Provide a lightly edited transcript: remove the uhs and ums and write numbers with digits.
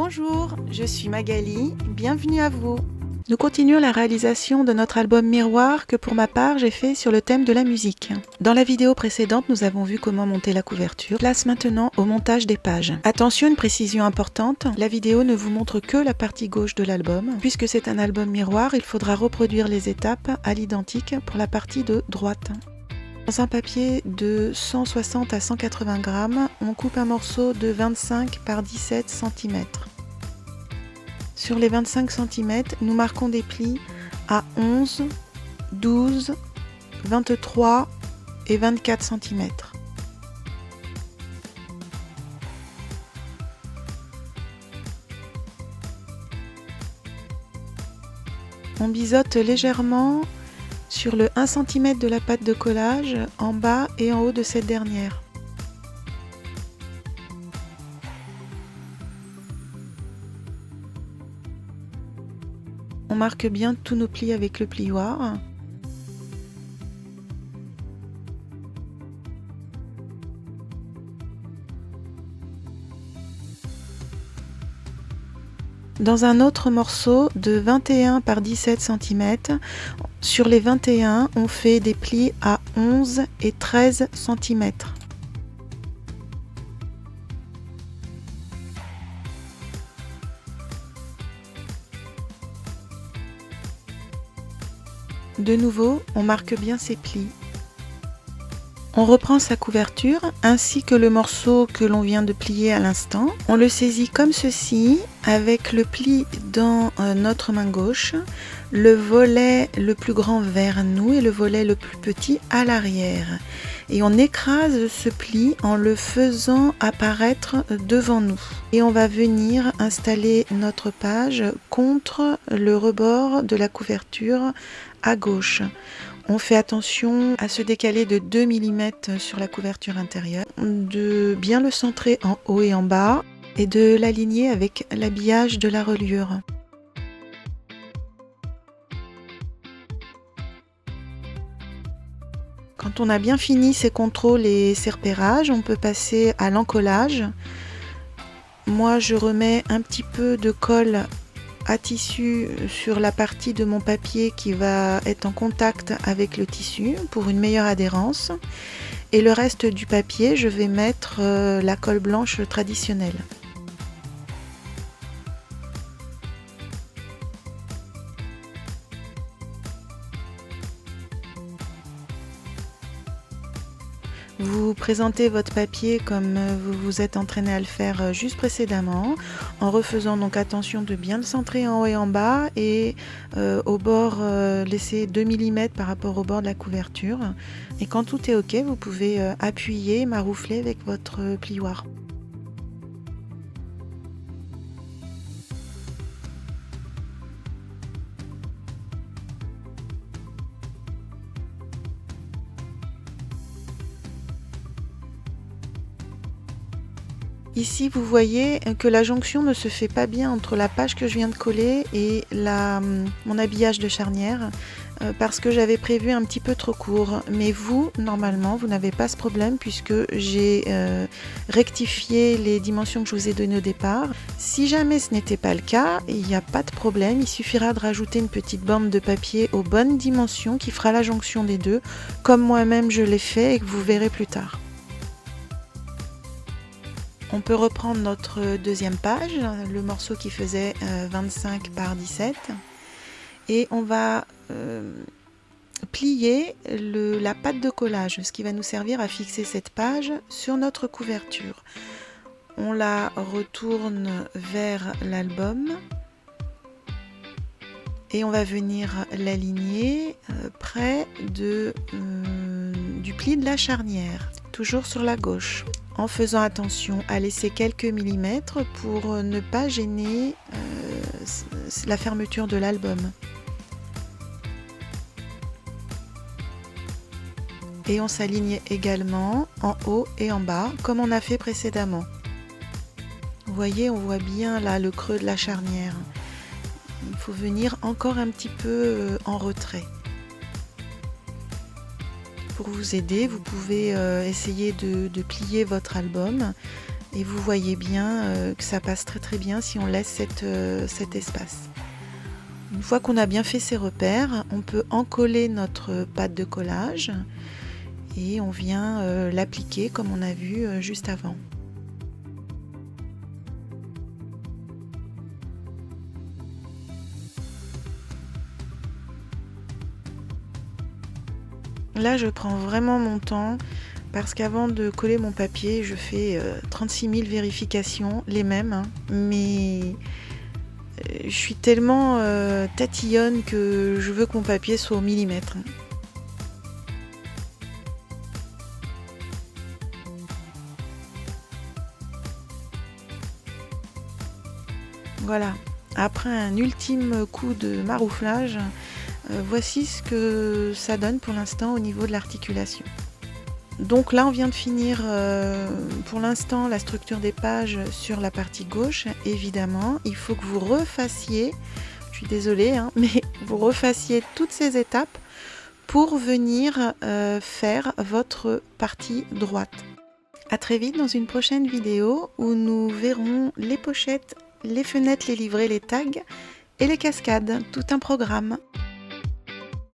Bonjour, je suis Magali, bienvenue à vous. Nous continuons la réalisation de notre album Miroir que pour ma part j'ai fait sur le thème de la musique. Dans la vidéo précédente, nous avons vu comment monter la couverture. Place maintenant au montage des pages. Attention, une précision importante, la vidéo ne vous montre que la partie gauche de l'album. Puisque c'est un album miroir, il faudra reproduire les étapes à l'identique pour la partie de droite. Dans un papier de 160 à 180 grammes, on coupe un morceau de 25 par 17 cm. Sur les 25 cm, nous marquons des plis à 11, 12, 23 et 24 cm. On biseaute légèrement sur le 1 cm de la pâte de collage, en bas et en haut de cette dernière. On marque bien tous nos plis avec le plioir. Dans un autre morceau de 21 par 17 cm, sur les 21, on fait des plis à 11 et 13 cm. De nouveau, on marque bien ces plis. On reprend sa couverture ainsi que le morceau que l'on vient de plier à l'instant. On le saisit comme ceci avec le pli dans notre main gauche, le volet le plus grand vers nous et le volet le plus petit à l'arrière. Et on écrase ce pli en le faisant apparaître devant nous. Et on va venir installer notre page contre le rebord de la couverture à gauche. On fait attention à se décaler de 2 mm sur la couverture intérieure, de bien le centrer en haut et en bas et de l'aligner avec l'habillage de la reliure. Quand on a bien fini ces contrôles et ces repérages, on peut passer à l'encollage. Moi, je remets un petit peu de colle à tissu sur la partie de mon papier qui va être en contact avec le tissu pour une meilleure adhérence. Et le reste du papier, je vais mettre la colle blanche traditionnelle. Vous présentez votre papier comme vous vous êtes entraîné à le faire juste précédemment, en refaisant donc attention de bien le centrer en haut et en bas et au bord laisser 2 mm par rapport au bord de la couverture. Et quand tout est ok, vous pouvez appuyer, maroufler avec votre plioir. Ici, vous voyez que la jonction ne se fait pas bien entre la page que je viens de coller et mon habillage de charnière parce que j'avais prévu un petit peu trop court. Mais vous, normalement, vous n'avez pas ce problème puisque j'ai rectifié les dimensions que je vous ai données au départ. Si jamais ce n'était pas le cas, il n'y a pas de problème. Il suffira de rajouter une petite bande de papier aux bonnes dimensions qui fera la jonction des deux, comme moi-même je l'ai fait et que vous verrez plus tard. On peut reprendre notre deuxième page, le morceau qui faisait 25 par 17 et on va plier la pâte de collage, ce qui va nous servir à fixer cette page sur notre couverture. On la retourne vers l'album et on va venir l'aligner près du pli de la charnière, toujours sur la gauche, en faisant attention à laisser quelques millimètres pour ne pas gêner la fermeture de l'album. Et on s'aligne également en haut et en bas, comme on a fait précédemment. Vous voyez, on voit bien là le creux de la charnière. Il faut venir encore un petit peu en retrait. Pour vous aider, vous pouvez essayer de plier votre album Et vous voyez bien que ça passe très très bien si on laisse cet espace. Une fois qu'on a bien fait ses repères, on peut encoller notre pâte de collage et on vient l'appliquer comme on a vu juste avant. Là, je prends vraiment mon temps parce qu'avant de coller mon papier, je fais 36 000 vérifications, les mêmes, hein, mais je suis tellement tatillonne que je veux que mon papier soit au millimètre. Voilà, après un ultime coup de marouflage, voici ce que ça donne pour l'instant au niveau de l'articulation. Donc là on vient de finir pour l'instant la structure des pages sur la partie gauche. Évidemment, il faut que vous refassiez, je suis désolée, hein, mais vous refassiez toutes ces étapes pour venir faire votre partie droite. A très vite dans une prochaine vidéo où nous verrons les pochettes, les fenêtres, les livrets, les tags et les cascades, tout un programme.